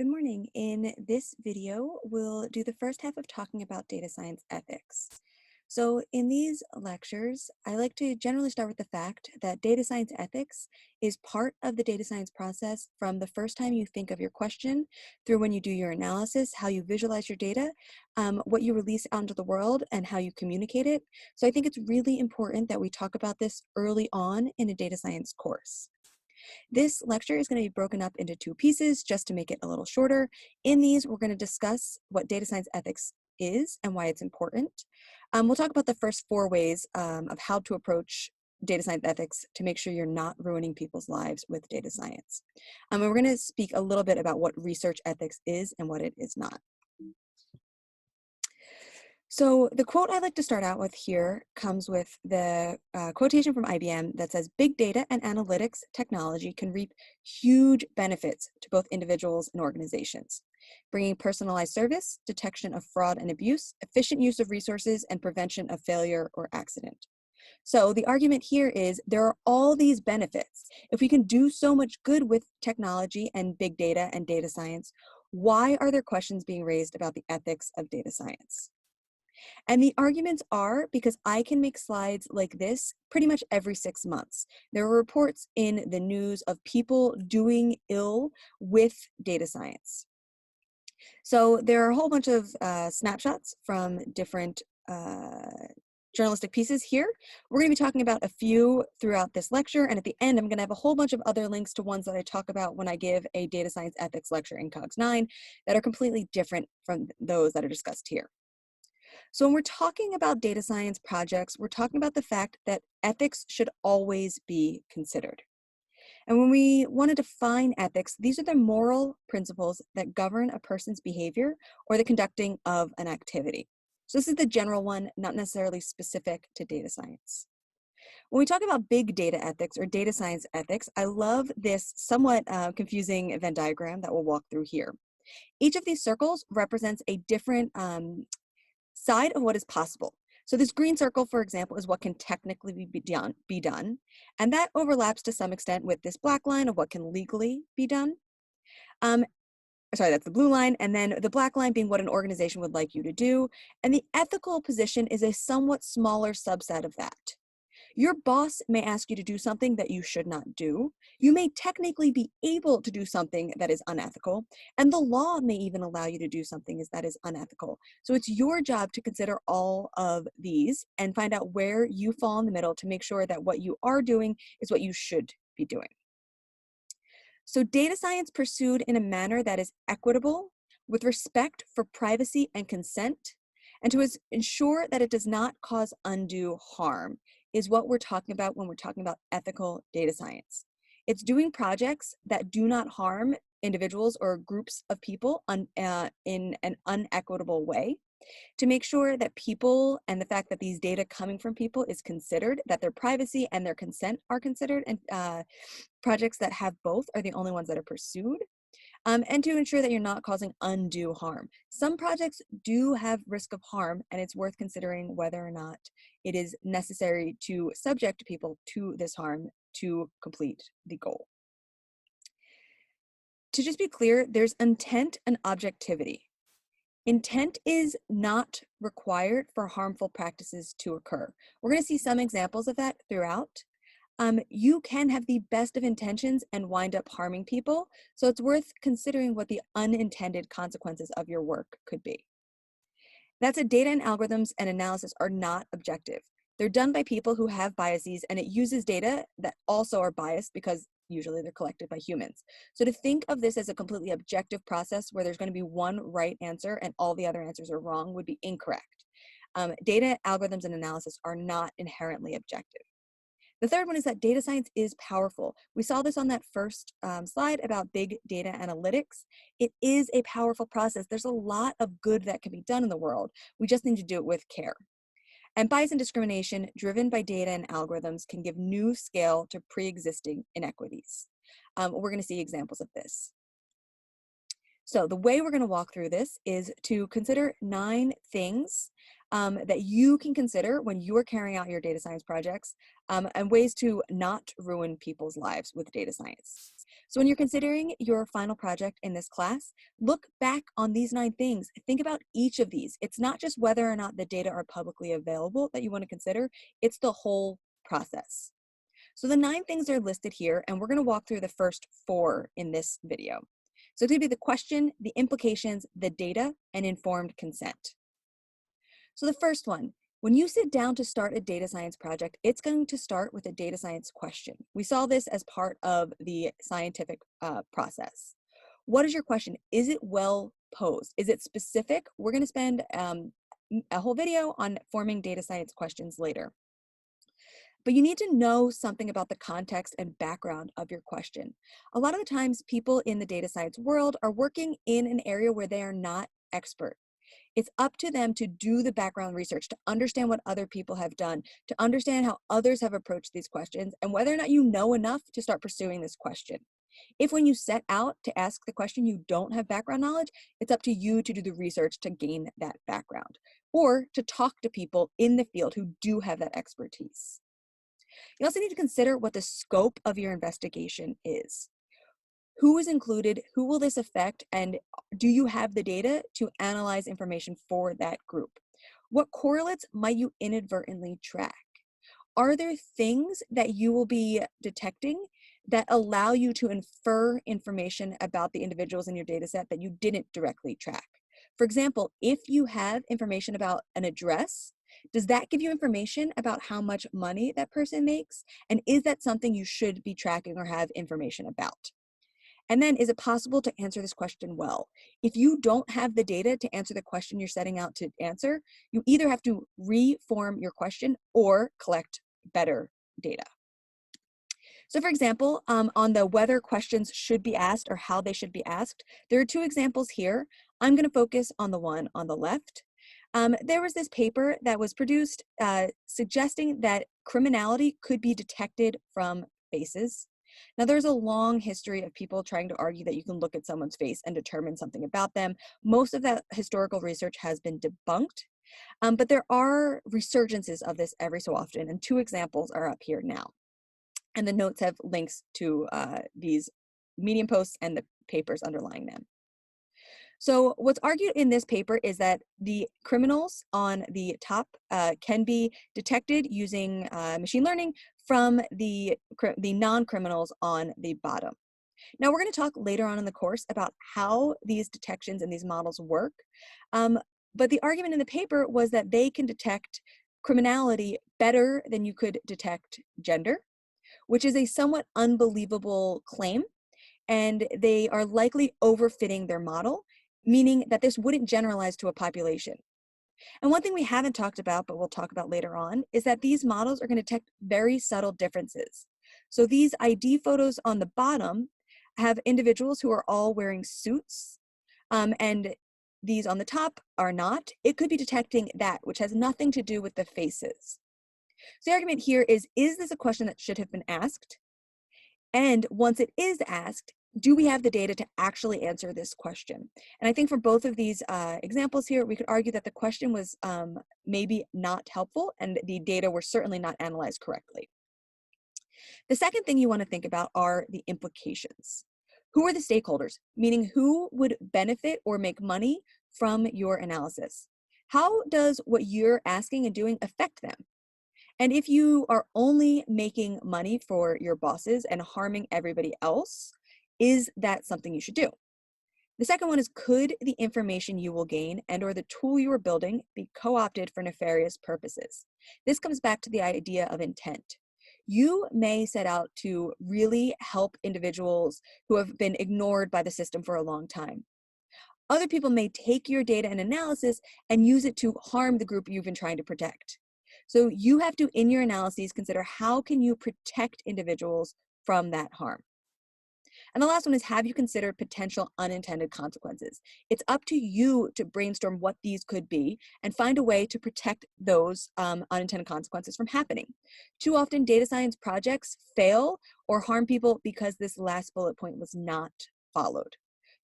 Good morning. In this video, we'll do the first half of talking about data science ethics. So in these lectures, I like to generally start with the fact that data science ethics is part of the data science process from the first time you think of your question through when you do your analysis, how you visualize your data, what you release out into the world, and how you communicate it. So I think it's really important that we talk about this early on in a data science course. This lecture is going to be broken up into two pieces just to make it a little shorter. In these, we're going to discuss what data science ethics is and why it's important. We'll talk about the first four ways of how to approach data science ethics to make sure you're not ruining people's lives with data science. And we're going to speak a little bit about what research ethics is and what it is not. So the quote I like to start out with here comes with the quotation from IBM that says, "Big data and analytics technology can reap huge benefits to both individuals and organizations, bringing personalized service, detection of fraud and abuse, efficient use of resources, and prevention of failure or accident." So the argument here is there are all these benefits. If we can do so much good with technology and big data and data science, why are there questions being raised about the ethics of data science? And the arguments are because I can make slides like this pretty much every 6 months. There are reports in the news of people doing ill with data science. So there are a whole bunch of snapshots from different journalistic pieces here. We're going to be talking about a few throughout this lecture, and at the end I'm going to have a whole bunch of other links to ones that I talk about when I give a data science ethics lecture in COGS 9 that are completely different from those that are discussed here. So when we're talking about data science projects, we're talking about the fact that ethics should always be considered. And when we want to define ethics, these are the moral principles that govern a person's behavior or the conducting of an activity. So this is the general one, not necessarily specific to data science. When we talk about big data ethics or data science ethics, I love this somewhat confusing Venn diagram that we'll walk through here. Each of these circles represents a different side of what is possible. So this green circle, for example, is what can technically be done, and that overlaps to some extent with this black line of what can legally be done. Sorry, that's the blue line, and then the black line being what an organization would like you to do, and the ethical position is a somewhat smaller subset of that. Your boss may ask you to do something that you should not do. You may technically be able to do something that is unethical, and the law may even allow you to do something that is unethical. So it's your job to consider all of these and find out where you fall in the middle to make sure that what you are doing is what you should be doing. So data science pursued in a manner that is equitable, with respect for privacy and consent, and to ensure that it does not cause undue harm is what we're talking about when we're talking about ethical data science. It's doing projects that do not harm individuals or groups of people in an unequitable way, to make sure that people and the fact that these data coming from people is considered, that their privacy and their consent are considered, and projects that have both are the only ones that are pursued. And to ensure that you're not causing undue harm. Some projects do have risk of harm, and it's worth considering whether or not it is necessary to subject people to this harm to complete the goal. To just be clear, there's intent and objectivity. Intent is not required for harmful practices to occur. We're going to see some examples of that throughout. You can have the best of intentions and wind up harming people, so it's worth considering what the unintended consequences of your work could be. That said, data and algorithms and analysis are not objective. They're done by people who have biases, and it uses data that also are biased because usually they're collected by humans. So to think of this as a completely objective process where there's going to be one right answer and all the other answers are wrong would be incorrect. Data, algorithms, and analysis are not inherently objective. The third one is that data science is powerful. We saw this on that first slide about big data analytics. It is a powerful process. There's a lot of good that can be done in the world. We just need to do it with care. And bias and discrimination driven by data and algorithms can give new scale to pre-existing inequities. We're going to see examples of this. So the way we're going to walk through this is to consider 9 things that you can consider when you're carrying out your data science projects, and ways to not ruin people's lives with data science. So when you're considering your final project in this class, look back on these 9 things. Think about each of these. It's not just whether or not the data are publicly available that you want to consider, it's the whole process. So the 9 things are listed here, and we're going to walk through the first 4 in this video. So it's going to be the question, the implications, the data, and informed consent. So the first one, when you sit down to start a data science project, it's going to start with a data science question. We saw this as part of the scientific process. What is your question? Is it well posed? Is it specific? We're going to spend a whole video on forming data science questions later. But you need to know something about the context and background of your question. A lot of the times people in the data science world are working in an area where they are not expert. It's up to them to do the background research, to understand what other people have done, to understand how others have approached these questions, and whether or not you know enough to start pursuing this question. If when you set out to ask the question you don't have background knowledge, it's up to you to do the research to gain that background, or to talk to people in the field who do have that expertise. You also need to consider what the scope of your investigation is. Who is included? Who will this affect? And do you have the data to analyze information for that group? What correlates might you inadvertently track? Are there things that you will be detecting that allow you to infer information about the individuals in your data set that you didn't directly track? For example, if you have information about an address, does that give you information about how much money that person makes? And is that something you should be tracking or have information about? And then, is it possible to answer this question well? If you don't have the data to answer the question you're setting out to answer, you either have to reform your question or collect better data. So for example, on the whether questions should be asked or how they should be asked, there are 2 examples here. I'm going to focus on the one on the left. There was this paper that was produced suggesting that criminality could be detected from faces. Now, there's a long history of people trying to argue that you can look at someone's face and determine something about them. Most of that historical research has been debunked, but there are resurgences of this every so often, and 2 examples are up here now. And the notes have links to these Medium posts and the papers underlying them. So what's argued in this paper is that the criminals on the top can be detected using machine learning from the non-criminals on the bottom. Now we're going to talk later on in the course about how these detections and these models work. But the argument in the paper was that they can detect criminality better than you could detect gender, which is a somewhat unbelievable claim. And they are likely overfitting their model, meaning that this wouldn't generalize to a population. And one thing we haven't talked about, but we'll talk about later on, is that these models are going to detect very subtle differences. So these ID photos on the bottom have individuals who are all wearing suits, and these on the top are not. It could be detecting that, which has nothing to do with the faces. So the argument here is this a question that should have been asked? And once it is asked, do we have the data to actually answer this question? And I think for both of these examples here, we could argue that the question was maybe not helpful and the data were certainly not analyzed correctly. The second thing you want to think about are the implications. Who are the stakeholders? Meaning who would benefit or make money from your analysis? How does what you're asking and doing affect them? And if you are only making money for your bosses and harming everybody else, is that something you should do? The second one is, could the information you will gain and or the tool you are building be co-opted for nefarious purposes? This comes back to the idea of intent. You may set out to really help individuals who have been ignored by the system for a long time. Other people may take your data and analysis and use it to harm the group you've been trying to protect. So you have to, in your analyses, consider how can you protect individuals from that harm. And the last one is, have you considered potential unintended consequences? It's up to you to brainstorm what these could be and find a way to protect those unintended consequences from happening. Too often, data science projects fail or harm people because this last bullet point was not followed.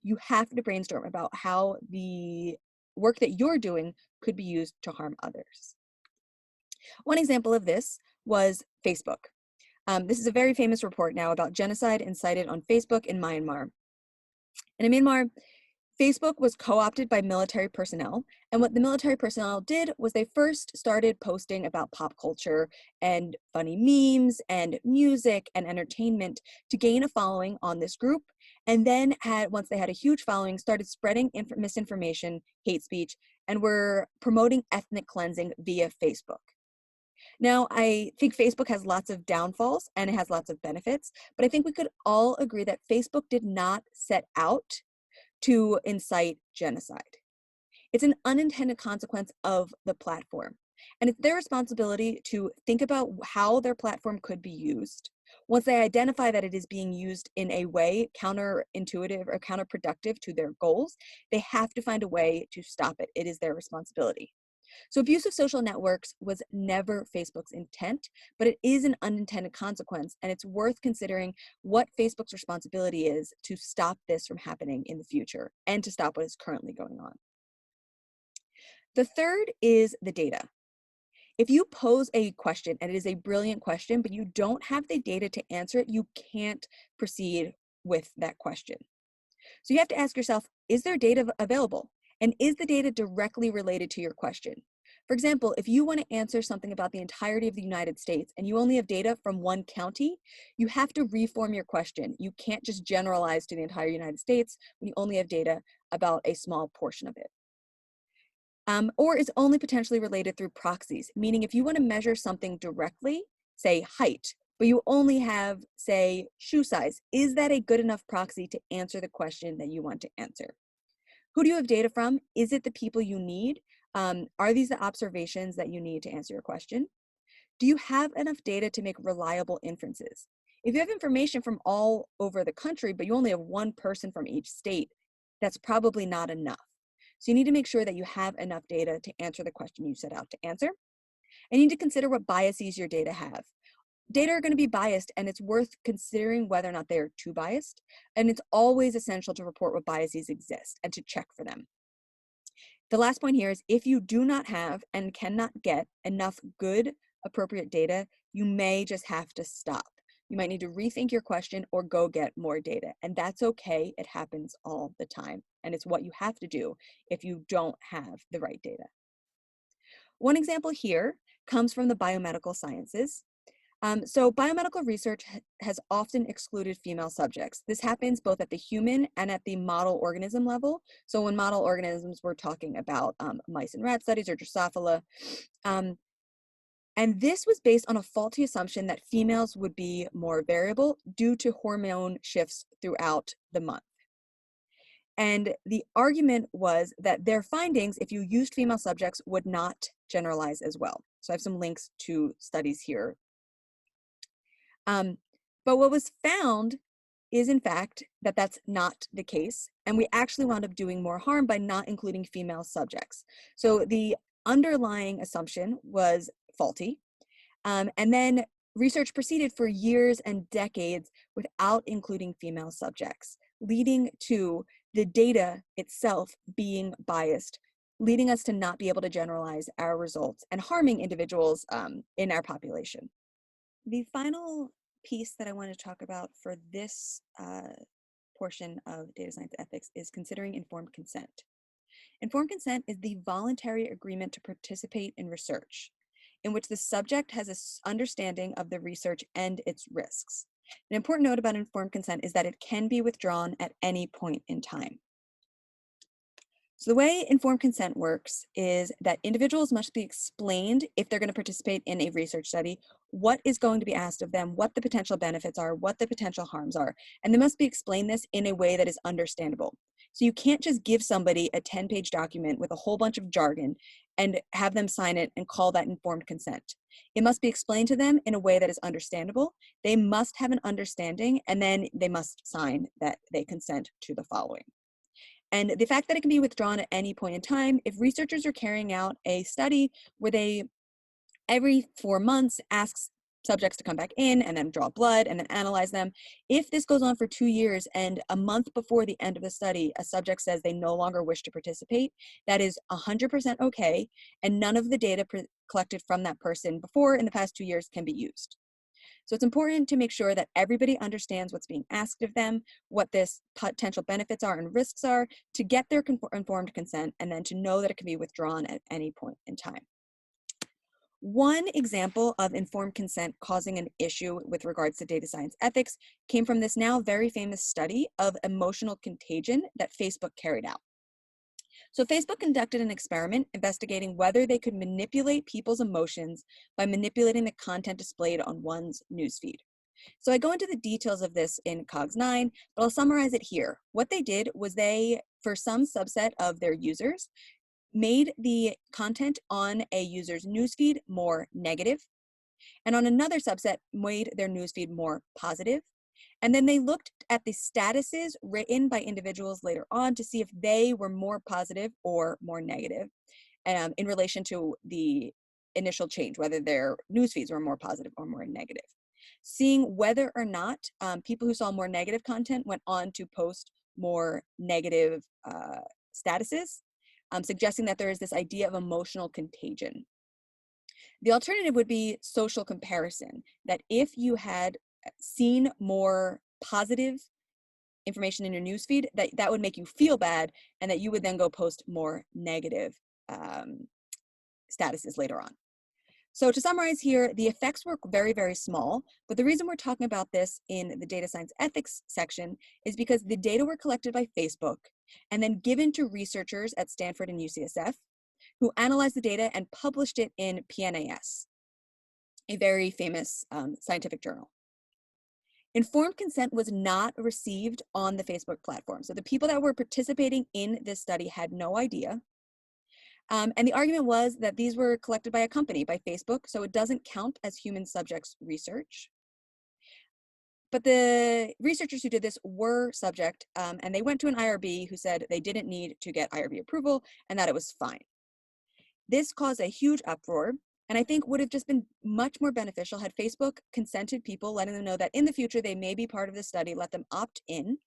You have to brainstorm about how the work that you're doing could be used to harm others. One example of this was Facebook. This is a very famous report now about genocide incited on Facebook in Myanmar. And in Myanmar, Facebook was co-opted by military personnel. And what the military personnel did was they first started posting about pop culture and funny memes and music and entertainment to gain a following on this group. And then once they had a huge following, started spreading misinformation, hate speech, and were promoting ethnic cleansing via Facebook. Now, I think Facebook has lots of downfalls and it has lots of benefits, but I think we could all agree that Facebook did not set out to incite genocide. It's an unintended consequence of the platform. And it's their responsibility to think about how their platform could be used. Once they identify that it is being used in a way counterintuitive or counterproductive to their goals, they have to find a way to stop it. It is their responsibility. So abuse of social networks was never Facebook's intent, but it is an unintended consequence, and it's worth considering what Facebook's responsibility is to stop this from happening in the future and to stop what is currently going on. The third is the data. If you pose a question, and it is a brilliant question, but you don't have the data to answer it, you can't proceed with that question. So you have to ask yourself, is there data available? And is the data directly related to your question? For example, if you want to answer something about the entirety of the United States and you only have data from one county, you have to reform your question. You can't just generalize to the entire United States when you only have data about a small portion of it. Or is only potentially related through proxies, meaning if you want to measure something directly, say height, but you only have, say, shoe size, is that a good enough proxy to answer the question that you want to answer? Who do you have data from? Is it the people you need? Are these the observations that you need to answer your question? Do you have enough data to make reliable inferences? If you have information from all over the country, but you only have one person from each state, that's probably not enough. So you need to make sure that you have enough data to answer the question you set out to answer. And you need to consider what biases your data have. Data are going to be biased, and it's worth considering whether or not they are too biased. And it's always essential to report what biases exist and to check for them. The last point here is if you do not have and cannot get enough good, appropriate data, you may just have to stop. You might need to rethink your question or go get more data. And that's okay. It happens all the time. And it's what you have to do if you don't have the right data. One example here comes from the biomedical sciences. So biomedical research has often excluded female subjects. This happens both at the human and at the model organism level. So when model organisms, we're talking about mice and rat studies or Drosophila. And this was based on a faulty assumption that females would be more variable due to hormone shifts throughout the month. And the argument was that their findings, if you used female subjects, would not generalize as well. So I have some links to studies here. But what was found is, in fact, that that's not the case. And we actually wound up doing more harm by not including female subjects. So the underlying assumption was faulty. And then research proceeded for years and decades without including female subjects, leading to the data itself being biased, leading us to not be able to generalize our results and harming individuals in our population. The final piece that I want to talk about for this portion of data science ethics is considering informed consent. Informed consent is the voluntary agreement to participate in research, in which the subject has an understanding of the research and its risks. An important note about informed consent is that it can be withdrawn at any point in time. So the way informed consent works is that individuals must be explained, if they're going to participate in a research study, what is going to be asked of them, what the potential benefits are, what the potential harms are, and they must be explained this in a way that is understandable. So you can't just give somebody a 10-page document with a whole bunch of jargon and have them sign it and call that informed consent. It must be explained to them in a way that is understandable. They must have an understanding, and then they must sign that they consent to the following. And the fact that it can be withdrawn at any point in time, if researchers are carrying out a study where they, every 4 months, asks subjects to come back in and then draw blood and then analyze them, if this goes on for 2 years and a month before the end of the study, a subject says they no longer wish to participate, that is 100% okay, and none of the data collected from that person before in the past 2 years can be used. So it's important to make sure that everybody understands what's being asked of them, what this potential benefits are and risks are, to get their informed consent, and then to know that it can be withdrawn at any point in time. One example of informed consent causing an issue with regards to data science ethics came from this now very famous study of emotional contagion that Facebook carried out. So Facebook conducted an experiment investigating whether they could manipulate people's emotions by manipulating the content displayed on one's newsfeed. So I go into the details of this in COGS 9, but I'll summarize it here. What they did was they, for some subset of their users, made the content on a user's newsfeed more negative, and on another subset made their newsfeed more positive. And then they looked at the statuses written by individuals later on to see if they were more positive or more negative in relation to the initial change, whether their news feeds were more positive or more negative. Seeing whether or not people who saw more negative content went on to post more negative statuses, suggesting that there is this idea of emotional contagion. The alternative would be social comparison, that if you had seen more positive information in your newsfeed, that would make you feel bad, and that you would then go post more negative statuses later on. So to summarize here, the effects were very, very small, but the reason we're talking about this in the data science ethics section is because the data were collected by Facebook and then given to researchers at Stanford and UCSF, who analyzed the data and published it in PNAS, a very famous scientific journal. Informed consent was not received on the Facebook platform. So the people that were participating in this study had no idea. And the argument was that these were collected by a company, by Facebook, so it doesn't count as human subjects research. But the researchers who did this were subject, and they went to an IRB who said they didn't need to get IRB approval and that it was fine. This caused a huge uproar, and I think would have just been much more beneficial had Facebook consented people, letting them know that in the future they may be part of the study, let them opt in.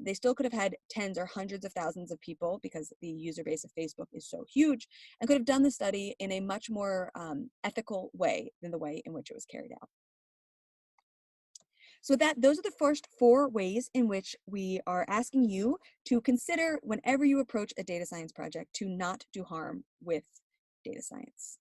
They still could have had tens or hundreds of thousands of people because the user base of Facebook is so huge, and could have done the study in a much more ethical way than the way in which it was carried out. So those are the first 4 ways in which we are asking you to consider whenever you approach a data science project to not do harm with data science.